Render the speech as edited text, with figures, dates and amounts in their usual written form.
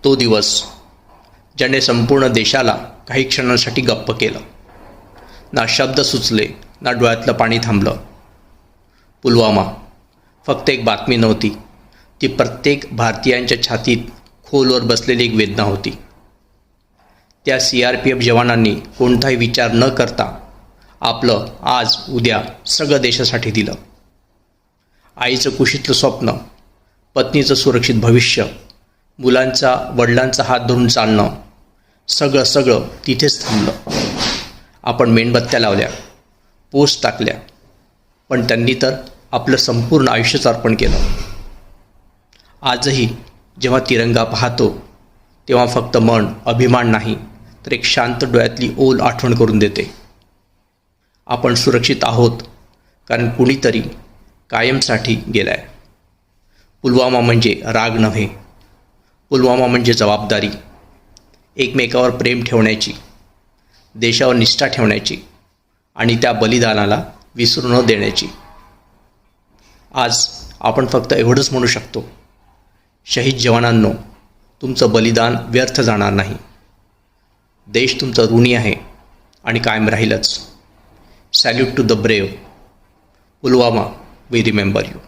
तो दिवस ज्याने संपूर्ण देशाला काही क्षणांसाठी गप्प केलं. ना शब्द सुचले, ना डोळ्यातलं पाणी थांबलं. पुलवामा फक्त एक बातमी नव्हती, ती प्रत्येक भारतीयांच्या छातीत खोलवर बसलेली एक वेदना होती. त्या CRPF जवानांनी कोणताही विचार न करता आपलं आज उद्या सगळं देशासाठी दिलं. आईचं कुशीतलं स्वप्न, पत्नीचं सुरक्षित भविष्य, मुलांचा वडिलांचा हात धरून चालणं, सगळं तिथेच थांबलं. आपण मेणबत्त्या लावल्या, पोस्ट टाकल्या, पण त्यांनी तर आपलं संपूर्ण आयुष्यच अर्पण केलं. आजही जेव्हा तिरंगा पाहतो तेव्हा फक्त मन अभिमान नाही तर एक शांत डोळ्यातली ओल आठवण करून देते. आपण सुरक्षित आहोत कारण कुणीतरी कायमसाठी गेलाय. पुलवामा म्हणजे राग नव्हे, पुलवामा म्हणजे जबाबदारी, एकमेकावर प्रेम ठेवण्याची, देशावर निष्ठा ठेवण्याची आणि त्या बलिदानाला विसरू न देण्याची. आज आपण फक्त एवढंच म्हणू शकतो, शहीद जवानांनो, तुमचं बलिदान व्यर्थ जाणार नाही. देश तुमचा ऋणी आहे आणि कायम राहीलच. Salute to the brave. Pulwama, we remember you.